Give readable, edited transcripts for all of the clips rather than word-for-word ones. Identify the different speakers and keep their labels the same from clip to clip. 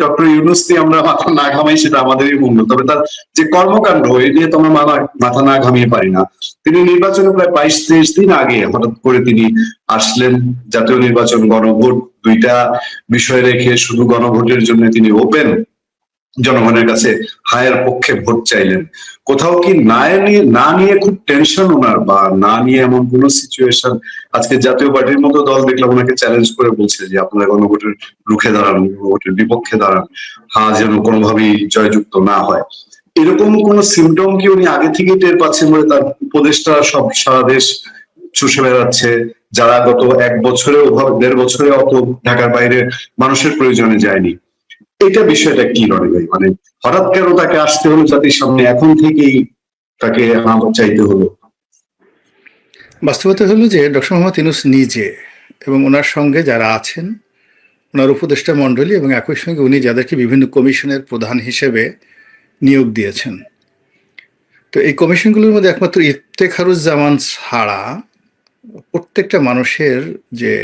Speaker 1: Doctor Yunus নিয়ে আমরা মাথা না ঘামাই সেটা আমাদেরই মূল্য, তবে তার যে কর্মকাণ্ড এই নিয়ে তো আমরা মাথা না ঘামিয়ে পারি না। তিনি নির্বাচনে প্রায় 22-23 দিন আগে হঠাৎ করে তিনি আসলেন, জাতীয় নির্বাচন, গণভোট দুইটা বিষয় রেখে শুধু গণভোটের জন্য তিনি ওপেন জনগণের কাছে হায়ের পক্ষে ভোট চাইলেন। কোথাও কি না নিয়ে খুব টেনশন ওনার, বা না নিয়ে এমন কোন সিচুয়েশন? আজকে জাতীয় পার্টির মতো দল দেখলাম ওনাকে চ্যালেঞ্জ করে বলছে যে আপনারা গণভোটের রুখে দাঁড়ান, গণভোটের বিপক্ষে দাঁড়ান, যেন কোনোভাবেই জয়যুক্ত না হয়। এরকম কোন সিমটম কি উনি আগে থেকে টের পাচ্ছেন বলে তার উপদেষ্টা সব সারা দেশ চষে বেড়াচ্ছে, যারা গত 1 বছরে 1.5 বছরে অত ঢাকার বাইরে মানুষের প্রয়োজনে যায়নি? এটা বিষয়টা কি রনি ভাই, মানে হঠাৎ কেন তাকে আসতে হলো জাতির সামনে, এখন থেকেই তাকে চাইতে হলো?
Speaker 2: বাস্তবতা হলো যে ডক্টর মোহাম্মদ ইউনূস নিজে এবং ওনার সঙ্গে যারা আছেন, ওনার উপদেষ্টা মণ্ডলী, এবং একই সঙ্গে উনি যাদেরকে বিভিন্ন কমিশনের প্রধান হিসেবে নিয়োগ দিয়েছেন, তো এই কমিশনগুলোর মধ্যে একমাত্র ইফতেখারুজ্জামান ছাড়া প্রত্যেকটা মানুষের যে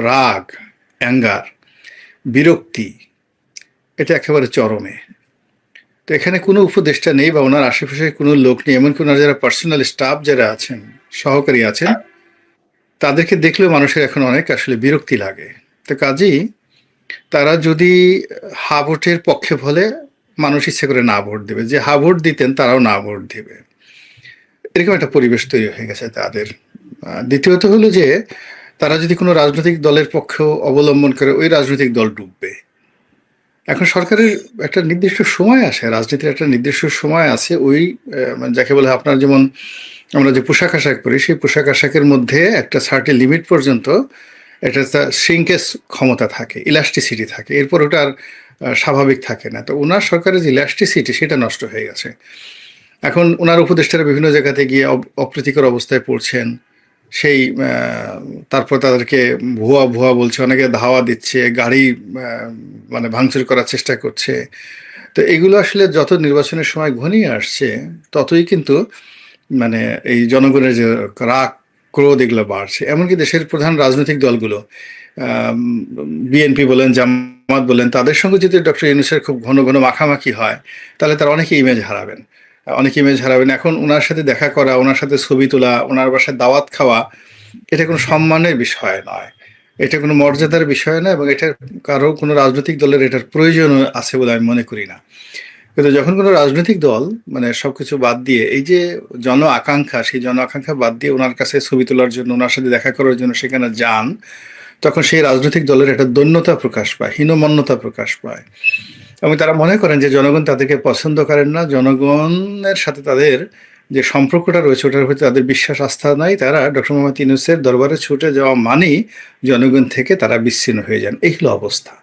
Speaker 2: রাগ, অ্যাঙ্গার, বিরক্তি, এটা একেবারে চরমে। তো এখানে কোনো উপদেষ্টা নেই বা ওনার আশেপাশে কোনো লোক নেই, এমনকি ওনার যারা পার্সোনাল স্টাফ যারা আছেন, সহকারী আছেন, তাদেরকে দেখলেও মানুষের এখন অনেক আসলে বিরক্তি লাগে। তো কাজেই তারা যদি হা ভোটের পক্ষে বলে, মানুষ ইচ্ছে করে না ভোট দেবে, যে হা ভোট দিতেন তারাও না ভোট দেবে, এরকম একটা পরিবেশ তৈরি হয়ে গেছে তাদের। দ্বিতীয়ত হলো যে তারা যদি কোনো রাজনৈতিক দলের পক্ষেও অবলম্বন করে, ওই রাজনৈতিক দল ডুববে। এখন সরকারের একটা নির্দিষ্ট সময় আসে, রাজনীতির একটা নির্দিষ্ট সময় আছে, ওই মানে যাকে বলে আপনার যেমন আমরা যে পোশাক আশাক পরি, সেই পোশাক আশাকের মধ্যে একটা সার্টেন লিমিট পর্যন্ত একটা শ্রিঙ্কেজ ক্ষমতা থাকে, ইলাস্টিসিটি থাকে, এরপর ওটা আর স্বাভাবিক থাকে না। তো ওনার সরকারের যে ইলাস্টিসিটি সেটা নষ্ট হয়ে গেছে। এখন ওনার উপদেষ্টারা বিভিন্ন জায়গাতে গিয়ে অপ্রীতিকর অবস্থায় পড়ছেন, সেই তারপর তাদেরকে ভুয়া ভুয়া বলছে, অনেকে ধাওয়া দিচ্ছে, গাড়ি মানে ভাঙচুর করার চেষ্টা করছে। তো এগুলো আসলে যত নির্বাচনের সময় ঘনিয়ে আসছে, ততই কিন্তু মানে এই জনগণের যে রাগ, ক্রোধ, এগুলো বাড়ছে। এমনকি দেশের প্রধান রাজনৈতিক দলগুলো, বিএনপি বলেন, জামাত বলেন, তাদের সঙ্গে যদি ডক্টর ইউনূসের খুব ঘন ঘন মাখামাখি হয়, তাহলে তারা অনেকে ইমেজ হারাবেন, অনেক ইমেজ হারাবেন। এখন ওনার সাথে দেখা করা, ওনার সাথে ছবি তোলা, ওনার বাসায় দাওয়াত খাওয়া, এটা কোনো সম্মানের বিষয় নয়, এটা কোনো মর্যাদার বিষয় না, এবং এটা কারো কোনো রাজনৈতিক দলের এটার প্রয়োজন আছে বলে আমি মনে করি না। কিন্তু যখন কোনো রাজনৈতিক দল মানে সবকিছু বাদ দিয়ে, এই যে জন আকাঙ্ক্ষা, সেই জন আকাঙ্ক্ষা বাদ দিয়ে ওনার কাছে ছবি তোলার জন্য, ওনার সাথে দেখা করার জন্য সেখানে যান, তখন সেই রাজনৈতিক দলের একটা দৈন্যতা প্রকাশ পায়, হীনমন্যতা প্রকাশ পায়, এবং তারা মনে করেন যে জনগণ তাদেরকে পছন্দ করেন না, জনগণের সাথে তাদের যে সম্পর্কটা রয়েছে ওটার প্রতি তাদের বিশ্বাস, আস্থা নাই। তারা ডক্টর মোহাম্মদ ইউনূসের দরবারে ছুটে যাওয়া মানেই জনগণ থেকে তারা বিচ্ছিন্ন হয়ে যান। এই হলো অবস্থা।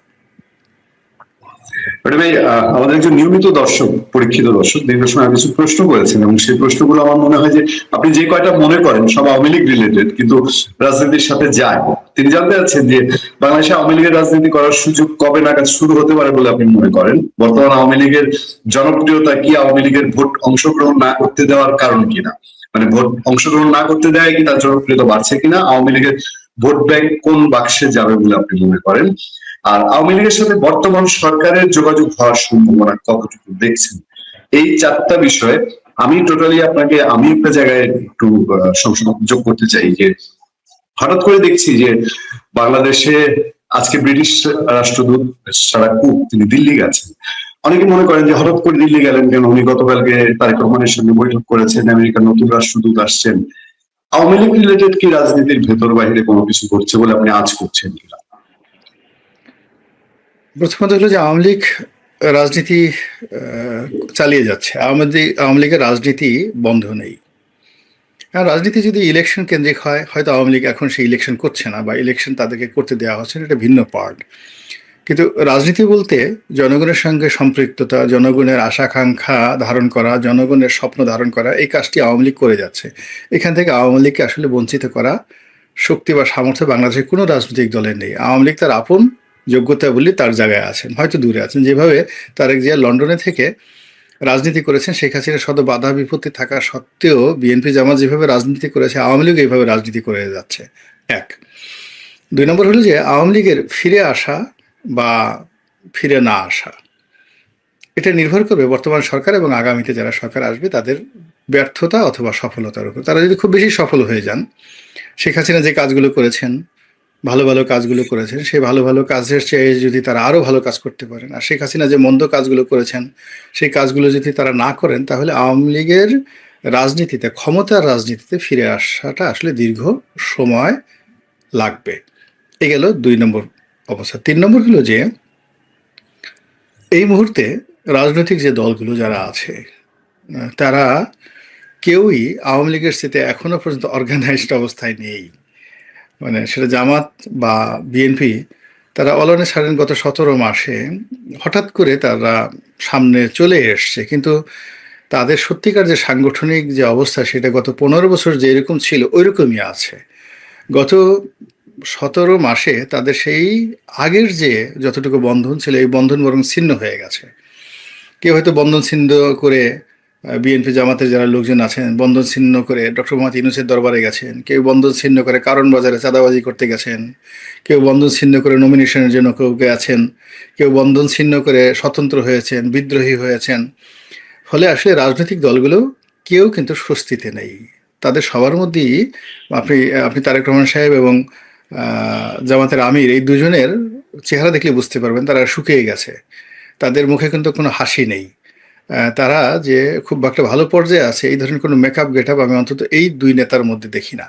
Speaker 1: ভাই, আমাদের একজন নিয়মিত দর্শক, পরীক্ষিত দর্শক দীর্ঘ সময় কিছু প্রশ্ন করেছেন, এবং সেই প্রশ্নগুলো আমার মনে হয় যে আপনি যে কয়টা মনে করেন সব আওয়ামী লীগ রিলেটেড, কিন্তু রাজনীতির সাথে যায়। তিনি জানতে চাচ্ছেন যে বাংলাদেশে আওয়ামী লীগের রাজনীতি করার সুযোগ কবে নাগাদ শুরু হতে পারে বলে আপনি মনে করেন? বর্তমান আওয়ামী লীগের জনপ্রিয়তা কি আওয়ামী লীগের ভোট অংশগ্রহণ না করতে দেওয়ার কারণ কিনা? মানে ভোট অংশগ্রহণ না করতে দেয় কি তার জনপ্রিয়তা বাড়ছে কিনা? আওয়ামী লীগের ভোট ব্যাংক কোন বাক্সে যাবে বলে আপনি মনে করেন? আর আওয়ামী লীগের সাথে বর্তমান সরকারের যোগাযোগ হওয়ার সম্ভাবনা কতটুকু দেখছেন? এই 4টা বিষয়ে আমি টোটালি আপনাকে, আমি একটা জায়গায় একটু সংশোধন যোগ করতে চাই যে হঠাৎ করে দেখছি যে বাংলাদেশে আজকে ব্রিটিশ রাষ্ট্রদূত সারা কুক তিনি দিল্লি গেছেন। অনেকে মনে করেন যে হঠাৎ করে দিল্লি গেলেন কেন, উনি গতকালকে তারেক রহমানের সঙ্গে বৈঠক করেছেন, আমেরিকার নতুন রাষ্ট্রদূত আসছেন। আওয়ামী লীগ রিলেটেড কি রাজনীতির ভেতর বাহিরে কোনো কিছু ঘটছে বলে আপনি আজ করছেন কিনা?
Speaker 2: প্রথমত হলো যে আওয়ামী লীগ রাজনীতি চালিয়ে যাচ্ছে, আওয়ামী লীগের রাজনীতি বন্ধ নেই। রাজনীতি যদি ইলেকশন কেন্দ্রিক হয়, হয়তো আওয়ামী লীগ এখন সেই ইলেকশন করছে না, বা ইলেকশন তাদেরকে করতে দেওয়া হচ্ছে, এটা ভিন্ন পার্ট। কিন্তু রাজনীতি বলতে জনগণের সঙ্গে সম্পৃক্ততা, জনগণের আশাকাঙ্ক্ষা ধারণ করা, জনগণের স্বপ্ন ধারণ করা, এই কাজটি আওয়ামী লীগ করে যাচ্ছে। এখান থেকে আওয়ামী লীগকে আসলে বঞ্চিত করা শক্তি বা সামর্থ্য বাংলাদেশের কোনো রাজনৈতিক দলের নেই। আওয়ামী লীগ তার আপন যোগ্যতা বলে তার জায়গায় আছেন, হয়তো দূরে আছেন। যেভাবে তারেক জিয়া লন্ডনে থেকে রাজনীতি করেছেন, শেখ হাসিনা শত বাধা বিপত্তি থাকা সত্ত্বেও বিএনপি জামাত যেভাবে রাজনীতি করেছে, আওয়ামী লীগ এইভাবে রাজনীতি করে যাচ্ছে। এক। 2 নম্বর হলো যে আওয়ামী লীগের ফিরে আসা বা ফিরে না আসা, এটা নির্ভর করবে বর্তমান সরকার এবং আগামীতে যারা সরকার আসবে তাদের ব্যর্থতা অথবা সফলতার উপর। তারা যদি খুব বেশি সফল হয়ে যান, শেখ হাসিনা যে কাজগুলো করেছেন, ভালো ভালো কাজগুলো করেছেন, সেই ভালো ভালো কাজের চেয়ে যদি তারা আরও ভালো কাজ করতে পারেন, আর শেখ হাসিনা যে মন্দ কাজগুলো করেছেন সেই কাজগুলো যদি তারা না করেন, তাহলে আওয়ামী লীগের রাজনীতিতে, ক্ষমতার রাজনীতিতে ফিরে আসাটা আসলে দীর্ঘ সময় লাগবে। এ গেল 2 নম্বর অবস্থা। 3 নম্বর হলো যে এই মুহূর্তে রাজনৈতিক যে দলগুলো যারা আছে তারা কেউই আওয়ামী লীগের সাথে এখনো পর্যন্ত অর্গানাইজড অবস্থায় নেই। মানে সেটা জামাত বা বিএনপি, তারা অলনে ছাড়েন গত 17 মাসে হঠাৎ করে তারা সামনে চলে এসছে, কিন্তু তাদের সত্যিকার যে সাংগঠনিক যে অবস্থা সেটা গত 15 বছর যেরকম ছিল ওইরকমই আছে। গত 17 মাসে তাদের সেই আগের যে যতটুকু বন্ধন ছিল এই বন্ধন বরং ছিন্ন হয়ে গেছে। কেউ হয়তো বন্ধন ছিন্ন করে বিএনপি জামাতের যারা লোকজন আছেন বন্ধন ছিন্ন করে ডক্টর মোহাম্মদ ইউনূসের দরবারে গেছেন, কেউ বন্ধন ছিন্ন করে কারণ বাজারে চাঁদাবাজি করতে গেছেন, কেউ বন্ধন ছিন্ন করে নমিনেশনের জন্য কেউ গেছেন, কেউ বন্ধন ছিন্ন করে স্বতন্ত্র হয়েছেন, বিদ্রোহী হয়েছেন। ফলে আসলে রাজনৈতিক দলগুলো কেউ কিন্তু স্বস্তিতে নেই। তাদের সবার মধ্যেই আপনি আপনি তারেক রহমান সাহেব এবং জামাতের আমির এই দুজনের চেহারা দেখলে বুঝতে পারবেন তারা শুকিয়ে গেছে। তাদের মুখে কিন্তু কোনো হাসি নেই। তারা যে খুব একটা ভালো পর্যায়ে আছে এই ধরনের কোনো মেকআপ গেটআপ আমি অন্তত এই 2 নেতার মধ্যে দেখি না।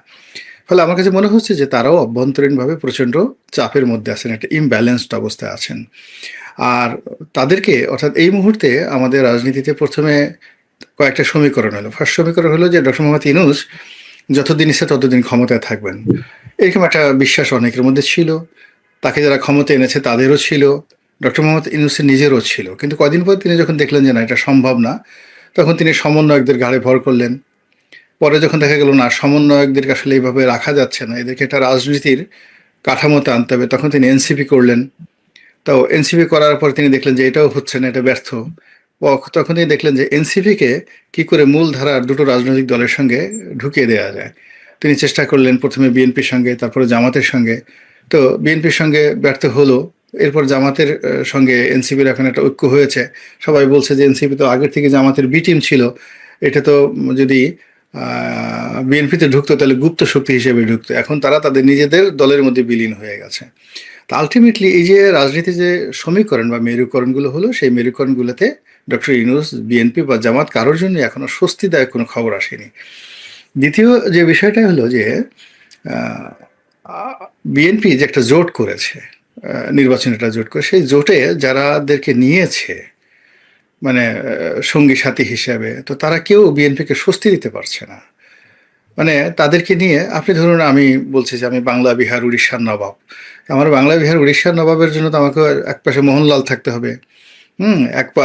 Speaker 2: ফলে আমার কাছে মনে হচ্ছে যে তারাও অভ্যন্তরীণভাবে প্রচণ্ড চাপের মধ্যে আছেন, একটা ইমব্যালেন্সড অবস্থায় আছেন। আর তাদেরকে অর্থাৎ এই মুহূর্তে আমাদের রাজনীতিতে প্রথমে কয়েকটা সমীকরণ হলো। ফার্স্ট সমীকরণ হলো যে ডক্টর মোহাম্মদ ইউনূস যতদিন ইচ্ছে ততদিন ক্ষমতায় থাকবেন, এরকম একটা বিশ্বাস অনেকের মধ্যে ছিল। তাকে যারা ক্ষমতা এনেছে তাদেরও ছিল, ডক্টর মোহাম্মদ ইউনূসের নিজেরও ছিল। কিন্তু কদিন পর তিনি যখন দেখলেন যে না এটা সম্ভব না, তখন তিনি সমন্বয়কদের ঘাড়ে ভর করলেন। পরে যখন দেখা গেল না সমন্বয়কদেরকে আসলে এইভাবে রাখা যাচ্ছে না, এদেরকে একটা রাজনীতির কাঠামোতে আনতে হবে, তখন তিনি এনসিপি করলেন। তো এনসিপি করার পর তিনি দেখলেন যে এটাও হচ্ছে না, এটা ব্যর্থ। তখন তিনি দেখলেন যে এনসিপিকে কি করে মূলধারার 2টো রাজনৈতিক দলের সঙ্গে ঢুকিয়ে দেওয়া যায়। তিনি চেষ্টা করলেন প্রথমে বিএনপির সঙ্গে, তারপরে জামাতের সঙ্গে। তো বিএনপির সঙ্গে ব্যর্থ হলো। এরপর জামাতের সঙ্গে এনসিপির এখন একটা ঐক্য হয়েছে। সবাই বলছে যে এনসিপি তো আগের থেকে জামাতের বি টিম ছিল, এটা তো যদি বিএনপিতে ঢুকতো তাহলে গুপ্ত শক্তি হিসেবে ঢুকতো। এখন তারা তাদের নিজেদের দলের মধ্যে বিলীন হয়ে গেছে। তা আলটিমেটলি এই যে রাজনীতি যে সমীকরণ বা মেরুকরণগুলো হলো, সেই মেরুকরণগুলোতে ডক্টর ইউনূস, বিএনপি বা জামাত কারোর জন্য এখনো স্বস্তিদায়ক কোনো খবর আসেনি। দ্বিতীয় যে বিষয়টা হলো যে বিএনপি যে একটা জোট করেছে, নির্বাচনে একটা জোট করে, সেই জোটে যারাদেরকে নিয়েছে মানে সঙ্গী সাথী হিসাবে, তো তারা কেউ বিএনপিকে স্বস্তি দিতে পারছে না। মানে তাদেরকে নিয়ে আপনি ধরুন আমি বলছি যে আমি বাংলা বিহার উড়িষ্যার নবাব, আমার বাংলা বিহার উড়িষ্যার নবাবের জন্য তো আমাকে এক পাশে মোহনলাল থাকতে হবে,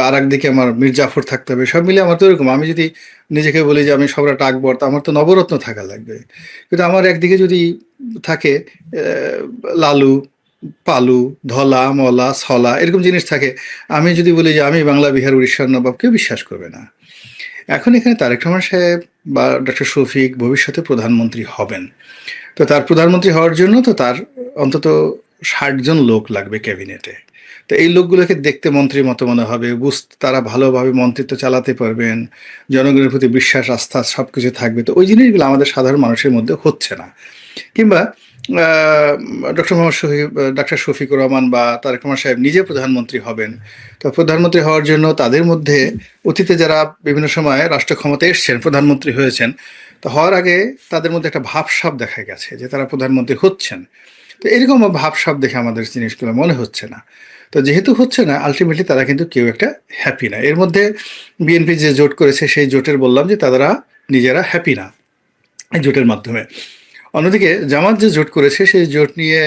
Speaker 2: আর একদিকে আমার মীর জাফর থাকতে হবে, সব মিলে আমার তো এরকম। আমি যদি নিজেকে বলি যে আমি সম্রাট আকবর, তো আমার তো নবরত্ন থাকা লাগবে। কিন্তু আমার একদিকে যদি থাকে লালু, পালু, ধলা, মলা, ছলা এরকম জিনিস থাকে, আমি যদি বলি যে আমি বাংলা বিহার উড়িষ্যার নবাব, কেউ বিশ্বাস করবে না। এখন এখানে তারেক রহমান সাহেব বা ডক্টর শফিক ভবিষ্যতে প্রধানমন্ত্রী হবেন। তো তার প্রধানমন্ত্রী হওয়ার জন্য তো তার অন্তত 60 জন লোক লাগবে ক্যাবিনেটে। তো এই লোকগুলোকে দেখতে মন্ত্রীর মতো মনে হবে, তারা ভালোভাবে মন্ত্রিত্ব চালাতে পারবেন, জনগণের প্রতি বিশ্বাস আস্থা সব কিছু থাকবে। তো ওই জিনিসগুলো আমাদের সাধারণ মানুষের মধ্যে হচ্ছে না। কিংবা ডক্টর শফিকুর রহমান বা তারেক রহমান সাহেব নিজে প্রধানমন্ত্রী হবেন। তো প্রধানমন্ত্রী হওয়ার জন্য তাদের মধ্যে অতীতে যারা বিভিন্ন সময় রাষ্ট্র ক্ষমতায় এসছেন, প্রধানমন্ত্রী হয়েছেন, তো হওয়ার আগে তাদের মধ্যে একটা ভাবসাব দেখা গেছে যে তারা প্রধানমন্ত্রী হচ্ছেন। তো এরকম ভাবসাব দেখে আমাদের জিনিসগুলো মনে হচ্ছে না। তো যেহেতু হচ্ছে না, আলটিমেটলি তারা কিন্তু কেউ একটা হ্যাপি না। এর মধ্যে বিএনপি যে জোট করেছে সেই জোটের বললাম যে তারা নিজেরা হ্যাপি না এই জোটের মাধ্যমে। অন্যদিকে জামাত যে জোট করেছে সেই জোট নিয়ে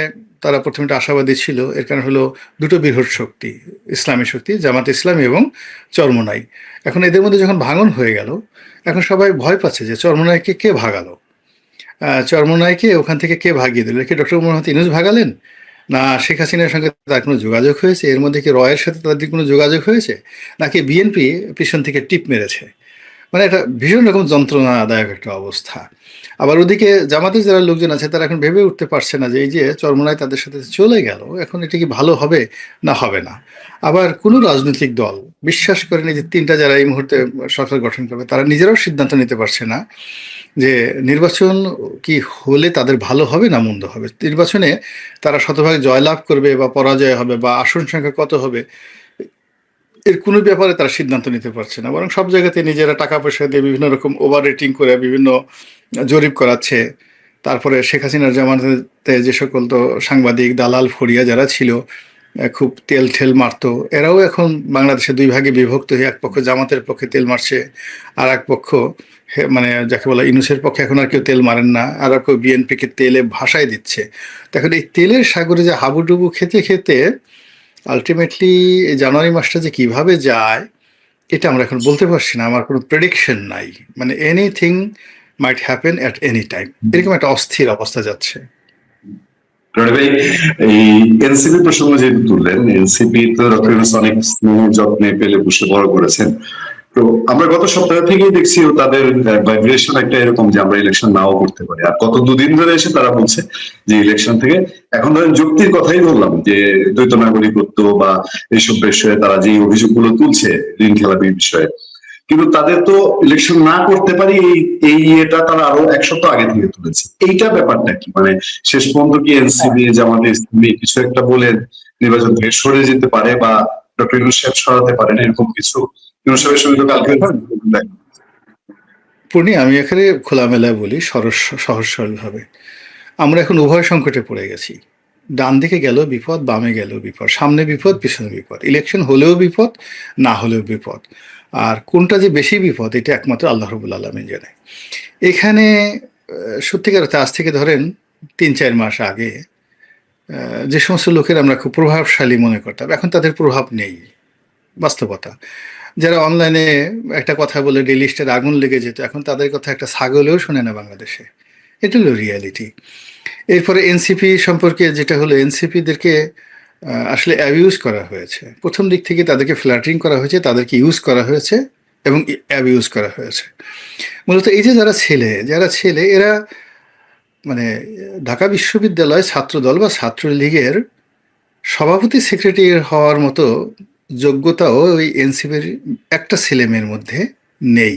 Speaker 2: তারা প্রথমে একটা আশাবাদী ছিল। এর কারণ হলো 2টো বৃহৎ শক্তি, ইসলামী শক্তি, জামাত ইসলামী এবং চরমোনাই। এখন এদের মধ্যে যখন ভাঙন হয়ে গেল, এখন সবাই ভয় পাচ্ছে যে চরমোনাইকে কে ভাগালো, চরমোনাইকে ওখান থেকে কে ভাগিয়ে দিল। কি ডক্টর মোহাম্মদ ইউনূস ভাগালেন, না শেখ হাসিনার সঙ্গে তার কোনো যোগাযোগ হয়েছে, এর মধ্যে কি রয়ের সাথে তাদের কোনো যোগাযোগ হয়েছে, নাকি বিএনপি পিছন থেকে টিপ মেরেছে। মানে এটা ভীষণ রকম যন্ত্রণাদায়ক একটা অবস্থা। আবার ওদিকে জামাতের যারা লোকজন আছে তারা এখন ভেবে উঠতে পারছে না যে এই যে চরমোনাই তাদের সাথে চলে গেল, এখন এটা কি ভালো হবে না হবে না। আবার কোনো রাজনৈতিক দল বিশ্বাস করেন এই যে তিনটা যারা এই মুহূর্তে সরকার গঠন করবে তারা নিজেরাও সিদ্ধান্ত নিতে পারছে না যে নির্বাচন কি হলে তাদের ভালো হবে না মন্দ হবে। নির্বাচনে তারা শতভাগ জয়লাভ করবে বা পরাজয় হবে বা আসন সংখ্যা কত হবে এর কোনো ব্যাপারে তারা সিদ্ধান্ত নিতে পারছে না, বরং সব জায়গাতে নিজেরা টাকা পয়সা দিয়ে বিভিন্ন রকম ওভার রেটিং করে বিভিন্ন জরিপ করাচ্ছে। তারপরে শেখ হাসিনার জামানাতে যে সকল তো সাংবাদিক দালাল ফড়িয়া যারা ছিল খুব তেল ঠেল মারতো, এরাও এখন বাংলাদেশে দুই ভাগে বিভক্ত হয়ে এক পক্ষ জামাতের পক্ষে তেল মারছে, আর এক পক্ষ মানে যাকে বলা ইউনূসের পক্ষে এখন আর কেউ তেল মারেন না, আর কেউ বিএনপিকে তেলে ভাসায় দিচ্ছে। তখন এই তেলের সাগরে যে হাবুডুবু খেতে খেতে আলটিমেটলি জানুয়ারি মাসটা যে কিভাবে যায় এটা আমরা এখন বলতে পারছি না, আমার কোনো প্রেডিকশন নাই। মানে anything might happen at any time, এরকম একটা অস্থির অবস্থা যাচ্ছে।
Speaker 1: রনি ভাই, এই এনসিপি প্রসঙ্গ যেহেতু তুললেন, এনসিপি তো ডক্টর ইউনূস অনেক স্নেহ যত্নে পেলে বসে বড় করেছেন। তো আমরা গত সপ্তাহ থেকেই দেখছি তাদের ভাইব্রেশন একটা এরকম যে আমরা ইলেকশন নাও করতে পারি, আর গত দুদিন ধরে এসে তারা বলছে যে ইলেকশন থেকে, এখন ধরেন যুক্তির কথাই বললাম যে দ্বৈত নাগরিকত্ব বা এইসব বিষয়ে তারা যে অভিযোগগুলো তুলছে ঋণ খেলাপির বিষয়ে, কিন্তু তাদের তো ইলেকশন না করতে পারি এই এটা তারা আরো এক সপ্তাহ আগে থেকে তুলেছে। এইটা ব্যাপারটা কি, মানে শেষ পর্যন্ত কি এনসিপি জামাতে ইসলামী কিছু একটা বলে নির্বাচন থেকে সরে যেতে পারে বা ডক্টর ইউনূস সাহেব সরাতে পারেন এরকম কিছু? ইউনূস সাহেবের সঙ্গে তো কালকে
Speaker 2: পূর্ণি, আমি এখানে খোলামেলা বলি সহজ সরলভাবে, আমরা এখন উভয় সংকটে পড়ে গেছি। ডান দিকে গেল বিপদ, বামে গেল বিপদ, সামনে বিপদ, পিছনে বিপদ, ইলেকশন হলেও বিপদ, না হলেও বিপদ। আর কোনটা যে বেশি বিপদ এটা একমাত্র আল্লাহ রাব্বুল আলামিন জানে। এখানে সত্যিকার অর্থে আজ থেকে ধরেন ৩-৪ মাস আগে যে সমস্ত লোকের আমরা খুব প্রভাবশালী মনে করতাম এখন তাদের প্রভাব নেই, বাস্তবতা। যারা অনলাইনে একটা কথা বলে ডেইলি স্টারে আগুন লেগে যেত, এখন তাদের কথা একটা ছাগলেও শোনে না বাংলাদেশে। এটা হলো রিয়ালিটি। এরপরে এনসিপি সম্পর্কে যেটা হলো, এনসিপিদেরকে আসলে অ্যাবিউজ করা হয়েছে। প্রথম দিক থেকে তাদেরকে ফ্ল্যাটারিং করা হয়েছে, তাদেরকে ইউজ করা হয়েছে এবং অ্যাবিউজ করা হয়েছে। মূলত এই যে যারা ছেলে এরা মানে ঢাকা বিশ্ববিদ্যালয় ছাত্রদল বা ছাত্রলীগের সভাপতি সেক্রেটারি হওয়ার মতো যোগ্যতাও ওই এনসিপির একটা ছেলেমেয়ের মধ্যে নেই।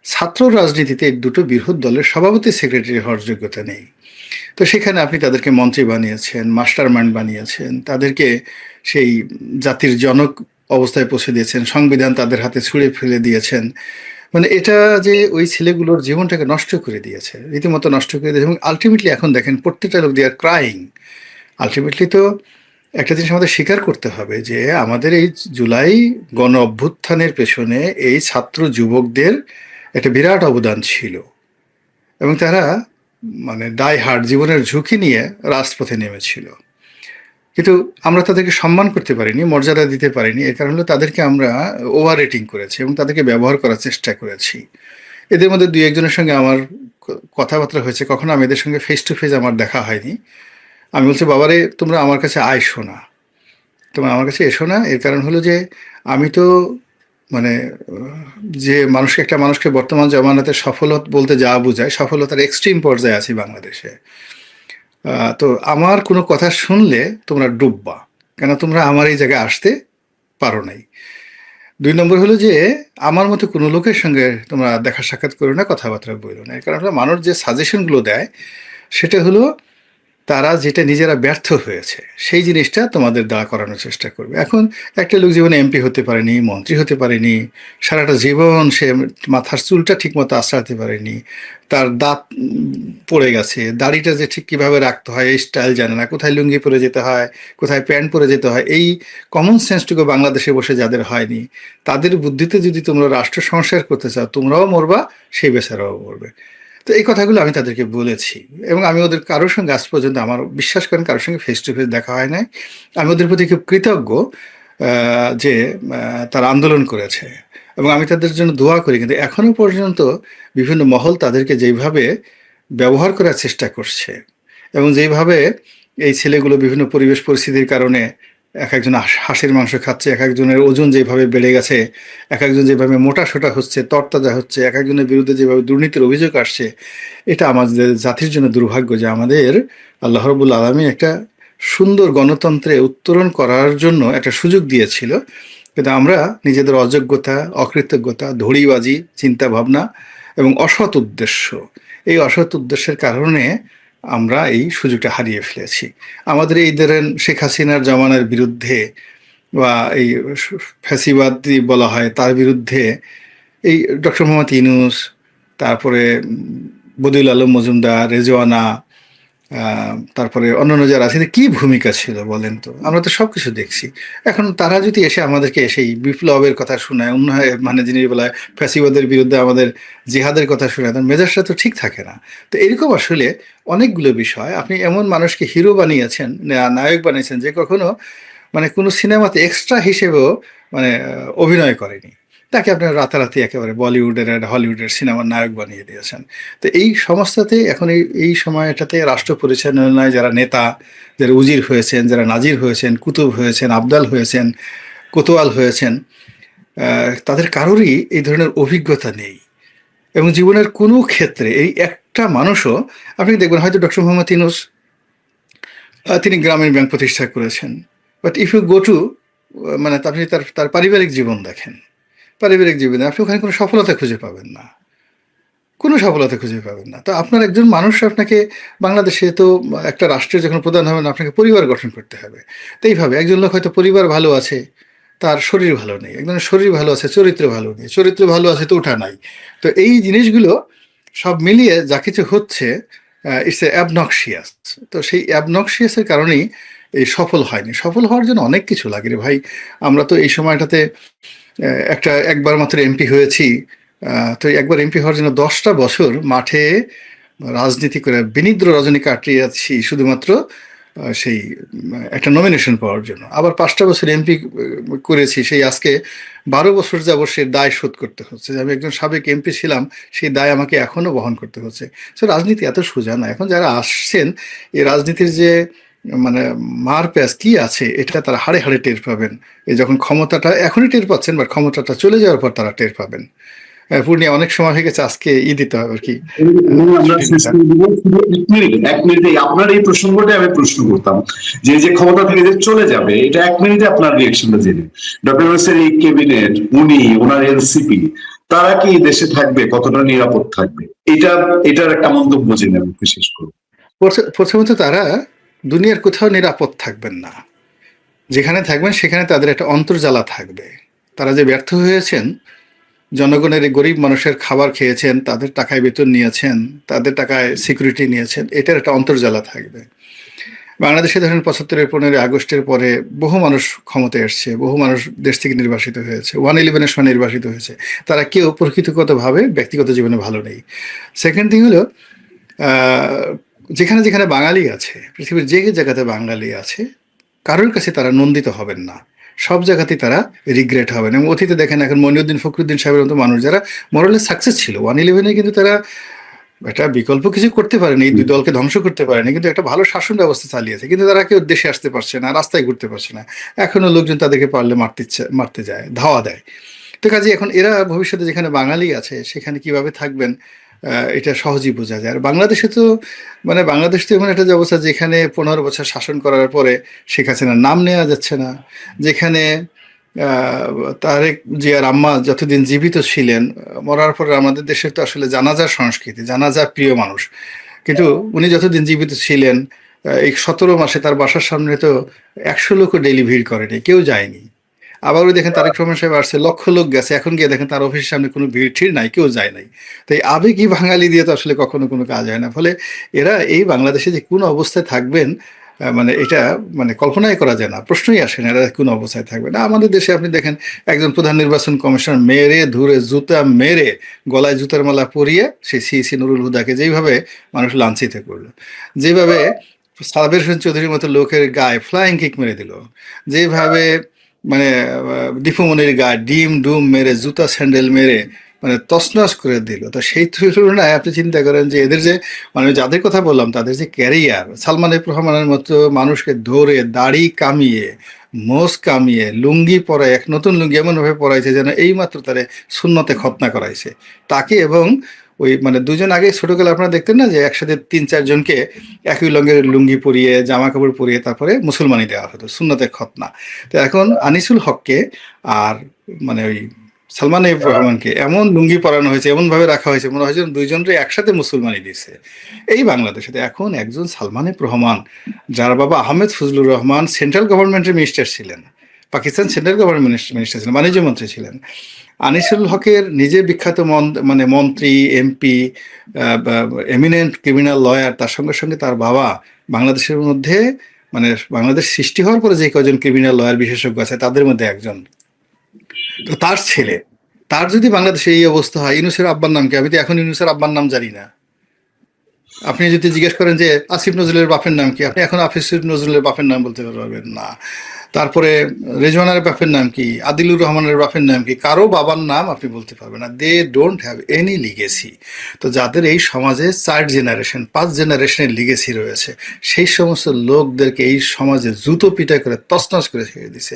Speaker 2: ছাত্র রাজনীতিতে এই দুটো বৃহৎ দলের সভাপতি সেক্রেটারি হওয়ার যোগ্যতা নেই। তো সেখানে আপনি তাদেরকে মন্ত্রী বানিয়েছেন, মাস্টার মাইন্ড বানিয়েছেন, তাদেরকে সেই জাতির জনক অবস্থায় পৌঁছে দিয়েছেন, সংবিধান তাদের হাতে ছুঁড়ে ফেলে দিয়েছেন। মানে এটা যে ওই ছেলেগুলোর জীবনটাকে নষ্ট করে দিয়েছে, রীতিমতো নষ্ট করে দিয়েছে। এবং আলটিমেটলি এখন দেখেন প্রত্যেকটা লোক দিয়ে ক্রাইং। আলটিমেটলি তো একটা জিনিস আমাদের স্বীকার করতে হবে যে আমাদের এই জুলাই গণ অভ্যুত্থানের পেছনে এই ছাত্র যুবকদের একটা বিরাট অবদান ছিল এবং তারা মানে ডাই হার্ড জীবনের ঝুঁকি নিয়ে রাজপথে নেমেছিল। কিন্তু আমরা তাদেরকে সম্মান করতে পারিনি, মর্যাদা দিতে পারিনি। এর কারণ হলো তাদেরকে আমরা ওভার রেটিং করেছি এবং তাদেরকে ব্যবহার করার চেষ্টা করেছি। এদের মধ্যে দুই একজনের সঙ্গে আমার কথাবার্তা হয়েছে, কখনো আমি এদের সঙ্গে ফেস টু ফেস আমার দেখা হয়নি। আমি বলছি, বাবারে তোমরা আমার কাছে আইসো না, তোমরা আমার কাছে এসো না। এর কারণ হলো যে আমি তো মানে যে একটা মানুষকে বর্তমান জমানাতে সফলতা বলতে যা বোঝায়, সফলতার এক্সট্রিম পর্যায়ে আছি বাংলাদেশে। তো আমার কোনো কথা শুনলে তোমরা ডুববা, কেন তোমরা আমার এই জায়গায় আসতে পারো নাই। ২ নম্বর হলো যে আমার মতো কোনো লোকের সঙ্গে তোমরা দেখা সাক্ষাৎ করো না, কথাবার্তা বলো না। এর কারণ হলো মানুষ যে সাজেশনগুলো দেয় সেটা হলো তারা যেটা নিজেরা ব্যর্থ হয়েছে সেই জিনিসটা তোমাদের দাঁড় করানোর চেষ্টা করবে। এখন একটা লোক জীবনে এমপি হতে পারেনি, মন্ত্রী হতে পারেনি, সারাটা জীবন সে মাথার চুলটা ঠিকমতো আঁচড়াতে পারেনি, তার দাঁত পড়ে গেছে, দাড়িটা যে ঠিক কীভাবে রাখতে হয় এই স্টাইল জানে না, কোথায় লুঙ্গি পরে যেতে হয়, কোথায় প্যান্ট পরে যেতে হয়, এই কমন সেন্সটুকু বাংলাদেশে বসে যাদের হয়নি, তাদের বুদ্ধিতে যদি তোমরা রাষ্ট্র সংস্কার করতে চাও তোমরাও মরবা, সেই বেচারাও মরবে। তো এই কথাগুলো আমি তাদেরকে বলেছি এবং আমি ওদের কারোর সঙ্গে আজ পর্যন্ত, আমার বিশ্বাস করেন, কারোর সঙ্গে ফেস টু ফেস দেখা হয় নাই। আমি ওদের প্রতি খুব কৃতজ্ঞ যে তারা আন্দোলন করেছে এবং আমি তাদের জন্য দোয়া করি। কিন্তু এখনও পর্যন্ত বিভিন্ন মহল তাদেরকে যেইভাবে ব্যবহার করার চেষ্টা করছে এবং যেইভাবে এই ছেলেগুলো বিভিন্ন পরিবেশ পরিস্থিতির কারণে এক একজন হাঁসের মাংস খাচ্ছে, এক একজনের ওজন যেভাবে বেড়ে গেছে, এক একজন যেভাবে মোটা সোটা হচ্ছে, তরতাজা হচ্ছে, এক একজনের বিরুদ্ধে যেভাবে দুর্নীতির অভিযোগ আসছে, এটা আমাদের জাতির জন্য দুর্ভাগ্য যে আমাদের আল্লাহ রাব্বুল আলামিন একটা সুন্দর গণতন্ত্রে উত্তরণ করার জন্য একটা সুযোগ দিয়েছিল, কিন্তু আমরা নিজেদের অযোগ্যতা, অকৃতজ্ঞতা, ধড়িবাজি, চিন্তা ভাবনা এবং অসৎ উদ্দেশ্য, এই অসৎ উদ্দেশ্যের কারণে আমরা এই সুযোগটা হারিয়ে ফেলেছি। আমাদের এই ধরেন শেখ হাসিনার জমানার বিরুদ্ধে বা এই ফ্যাসিবাদী বলা হয় তার বিরুদ্ধে এই ডক্টর মোহাম্মদ ইউনূস, তারপরে বদিউল আলম মজুমদার, রেজওয়ানা, তারপরে অন্যান্য যারা আছে, এদের কি ভূমিকা ছিল বলেন তো? আমরা তো সবকিছু দেখছি। এখন তারা যদি এসে আমাদেরকে এসেই বিপ্লবের কথা শোনায়, মানে যিনি বলায় ফ্যাসিবাদের বিরুদ্ধে আমাদের জিহাদের কথা শোনায়, তার মেজাজটা তো ঠিক থাকে না। তো এরকম আসলে অনেকগুলো বিষয়, আপনি এমন মানুষকে হিরো বানিয়েছেন, নায়ক বানিয়েছেন, যে কখনো মানে কোনো সিনেমাতে এক্সট্রা হিসেবেও মানে অভিনয় করেনি। তাকে আপনার রাতারাতি একেবারে বলিউডের আর হলিউডের সিনেমার নায়ক বানিয়ে দিয়েছেন। তো এই সমস্যাতে এখন এই সময়টাতে রাষ্ট্র পরিচালনায় যারা নেতা, যারা উজির হয়েছেন, যারা নাজির হয়েছেন, কুতুব হয়েছেন, আবদাল হয়েছেন, কোতোয়াল হয়েছেন, তাদের কারোরই এই ধরনের অভিজ্ঞতা নেই। এবং জীবনের কোনো ক্ষেত্রে এই একটা মানুষও, আপনি দেখবেন হয়তো ডক্টর মোহাম্মদ ইউনূস তিনি গ্রামীণ ব্যাংক প্রতিষ্ঠা করেছেন, but if you go to মানে আপনি তার তার পারিবারিক জীবন দেখেন, পারিবারিক জীবনে আপনি ওখানে কোনো সফলতা খুঁজে পাবেন না, কোনো সফলতা খুঁজে পাবেন না। তো আপনার একজন মানুষ, আপনাকে বাংলাদেশে তো একটা রাষ্ট্রের যখন প্রধান হবেন আপনাকে পরিবার গঠন করতে হবে। তো এইভাবে একজন লোক হয়তো পরিবার ভালো আছে, তার শরীর ভালো নেই, একজনের শরীর ভালো আছে, চরিত্র ভালো নেই, চরিত্র ভালো আছে তো ওঠা নাই। তো এই জিনিসগুলো সব মিলিয়ে যা কিছু হচ্ছে, ইটস এ অ্যাবনক্সিয়াস। তো সেই অ্যাবনক্সিয়াসের কারণেই এই সফল হয়নি। সফল হওয়ার জন্য অনেক কিছু লাগে রে ভাই। আমরা তো এই সময়টাতে একবার মাত্র এমপি হয়েছি। তো একবার এমপি হওয়ার জন্য 10টা বছর মাঠে রাজনীতি করে বিনিদ্র রজনী কাটিয়েছি শুধুমাত্র সেই একটা নমিনেশন পাওয়ার জন্য। আবার 5টা বছর এমপি করেছি, সেই আজকে 12 বছর যাবৎ সে দায় শোধ করতে হচ্ছে, যে আমি একজন সাবেক এমপি ছিলাম, সেই দায় আমাকে এখনো বহন করতে হচ্ছে। তো রাজনীতি এত সোজা না। এখন যারা আসছেন, এই রাজনীতির যে মানে মার প্যাচ কি আছে এটা তারা হাড়ে হাড়ে টের পাবেন। এই যখন ক্ষমতাটা এখনই টের পাচ্ছেন, বা ক্ষমতাটা চলে যাওয়ার পর তারা টের পাবেন। পূর্ণিয়া, অনেক সময় হয়ে গেছে, আজকে দিতে হবে আর কি।
Speaker 1: আমরা শেষ করে দিব। শুধু 1 মিনিটে আপনার এই প্রসঙ্গটা আমি প্রশ্ন করতাম, যে যে ক্ষমতা থেকে যে চলে যাবে, এটা 1 মিনিটে আপনার রিয়েকশনটা জেনে। ডক্টর ইউনূসের এই ক্যাবিনেট, উনি ওনার এনসিপি, তারা কি দেশে থাকবে, কতটা নিরাপদ থাকবে, এটার একটা মন্তব্য জেনে আমি শেষ করবো।
Speaker 2: প্রথমত তারা দুনিয়ার কোথাও নিরাপদ থাকবেন না। যেখানে থাকবেন সেখানে তাদের একটা অন্তর্জালা থাকবে। তারা যে ব্যর্থ হয়েছেন, জনগণের এই গরিব মানুষের খাবার খেয়েছেন, তাদের টাকায় বেতন নিয়েছেন, তাদের টাকায় সিকিউরিটি নিয়েছেন, এটার একটা অন্তর্জালা থাকবে। বাংলাদেশে ধরেন 75-এর 15ই আগস্টের পরে বহু মানুষ ক্ষমতায় এসছে, বহু মানুষ দেশ থেকে নির্বাসিত হয়েছে, 111-এর সময় নির্বাসিত হয়েছে। তারা কেউ প্রকৃতিগতভাবে ব্যক্তিগত জীবনে ভালো নেই। সেকেন্ড থিং হলো, যেখানে যেখানে বাঙালি আছে, পৃথিবীর যে জায়গাতে বাঙালি আছে, কারোর কাছে তারা নন্দিত হবেন না, সব জায়গাতেই তারা রিগ্রেট হবেন। এবং অতীতে দেখেন, এখন মনিউদ্দিন ফখরুদ্দিন সাহেবের মতো মানুষ যারা মোরালে সাকসেস ছিল 111-এ, কিন্তু তারা একটা বিকল্প কিছু করতে পারেনি, এই দুই দলকে ধ্বংস করতে পারেনি, কিন্তু একটা ভালো শাসন ব্যবস্থা চালিয়েছে। কিন্তু তারা কেউ দেশে আসতে পারছে না, রাস্তায় ঘুরতে পারছে না, এখনো লোকজন তাদেরকে পারলে মারতে যায়, ধাওয়া দেয়। তো কাজে এখন এরা ভবিষ্যতে যেখানে বাঙালি আছে সেখানে কিভাবে থাকবেন, এটা সহজেই বোঝা যায়। আর বাংলাদেশে তো বাংলাদেশ তো এমন একটা অবস্থা, যেখানে 15 বছর শাসন করার পরে শেখ হাসিনার নাম নেওয়া যাচ্ছে না, যেখানে তারেক জিয়ার আম্মা যতদিন জীবিত ছিলেন, মরার পরে আমাদের দেশের তো আসলে জানাজার সংস্কৃতি, জানাজা প্রিয় মানুষ, কিন্তু উনি যতদিন জীবিত ছিলেন, এই 17 মাসে তার বাসার সামনে তো 100 লোকও ডেইলি ভিড় করেনি, কেউ যায়নি। আবারও দেখেন তারেক রহমান সাহেব আসছে, লক্ষ লোক গেছে, এখন গিয়ে দেখেন তার অফিসের সামনে কোনো ভিড় ঠিড় নাই, কেউ যায় নাই। তো এই আবেগী বাঙালি দিয়ে তো আসলে কখনো কোনো কাজ হয় না। ফলে এরা এই বাংলাদেশে যে কোন অবস্থায় থাকবেন, এটা কল্পনাই করা যায় না, প্রশ্নই আসে না এরা কোন অবস্থায় থাকবে না। আমাদের দেশে আপনি দেখেন, একজন প্রধান নির্বাচন কমিশনার মেরে ধরে জুতা মেরে গলায় জুতার মালা পরিয়ে সেই সিইসি নুরুল হুদাকে যেইভাবে মানুষ লাঞ্ছিত করলো, যেভাবে সাবের হোসেন চৌধুরীর মতো লোকের গায়ে ফ্লাইং কিক মেরে দিল, যেভাবে দীপুমনির গায়ে ডিম ডুম মেরে জুতা স্যান্ডেল মেরে মানে তছনছ করে দিল। তো সেই তুলনায় আপনি চিন্তা করেন যে এদের যে মানে যাদের কথা বললাম তাদের যে ক্যারিয়ার, সালমান এফ রহমানের মতো মানুষকে ধরে দাড়ি কামিয়ে মোজ কামিয়ে লুঙ্গি পরায়, এক নতুন লুঙ্গি এমনভাবে পরাইছে যেন এইমাত্র তারে সুন্নতে খতনা করাইছে তাকে। এবং ওই মানে দুজন আগে ছোটকালে আপনারা দেখতেন না যে একসাথে ৩-৪ জনকে একই রঙের লুঙ্গি পরিয়ে জামা কাপড় পরিয়ে তারপরে মুসলমানি দেওয়া হতো, সুন্নতে খতনা। তো এখন আনিসুল হককে আর মানে ওই সালমান এফ রহমানকে এমন লুঙ্গি পরানো হয়েছে, এমন ভাবে রাখা হয়েছে মনে হয় যেন দুইজনরে একসাথে মুসলমানি দিচ্ছে এই বাংলাদেশে। তো এখন একজন সালমান এফ রহমান, যার বাবা আহমেদ ফজলুর রহমান সেন্ট্রাল গভর্নমেন্টের মিনিস্টার ছিলেন, পাকিস্তান সেন্ট্রাল গভর্নমেন্ট মিনিস্টার ছিলেন, বাণিজ্য মন্ত্রী ছিলেন। আনিসুল হকের নিজে বিখ্যাত মানে মন্ত্রী, এমপি, এমিনেন্ট ক্রিমিনাল লয়ার, তার সঙ্গে সঙ্গে তার বাবা বাংলাদেশের মধ্যে মানে বাংলাদেশ সৃষ্টি হওয়ার পরে যে কজন ক্রিমিনাল লয়ার বিশেষজ্ঞ আছে তাদের মধ্যে একজন। তো তার ছেলে, তার যদি বাংলাদেশে এই অবস্থা হয়, ইউনূসের আব্বার নাম কি? আমি তো এখন ইউনূসের আব্বার নাম জানি না। আপনি যদি জিজ্ঞেস করেন যে আসিফ নজরুলের বাপের নাম কি, আপনি এখন আসিফ নজরুলের বাপের নাম বলতে পারবেন না। তারপরে রেজওয়ানের বাপের নাম কি, আদিলুর রহমানের বাপের নাম কি, কারো বাবার নাম আপনি বলতে পারবেন না। They don't have any legacy. তো যাদের এই সমাজে 4 জেনারেশন 5 জেনারেশনের লিগেসি রয়েছে, সেই সমস্ত লোকদেরকে এই সমাজে জুতো পিটা করে তছনছ করে ছেড়ে দিছে।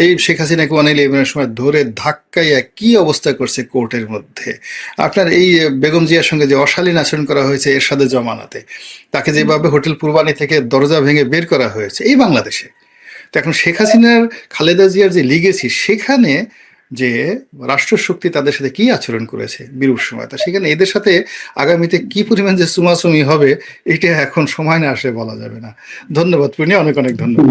Speaker 2: এই শেখ হাসিনাকে অনেক লেবানের সময় ধরে ধাক্কাইয়া কি অবস্থা করছে কোর্টের মধ্যে। আপনার এই বেগম জিয়ার সঙ্গে যে অশালীন আচরণ করা হয়েছে এরশাদে জমানাতে, তাকে যেভাবে হোটেল পূর্বানি থেকে দরজা ভেঙে বের করা হয়েছে এই বাংলাদেশে। তো এখন শেখ হাসিনার, খালেদা জিয়ার যে লিগেসি, সেখানে যে রাষ্ট্রশক্তি তাদের সাথে কি আচরণ করেছে বিরূপ সময়, তা সেখানে এদের সাথে আগামীতে কি পরিমাণ যে চুমাচুমি হবে এটা এখন সময় না আসলে বলা যাবে না। ধন্যবাদ পূর্ণি, অনেক অনেক ধন্যবাদ।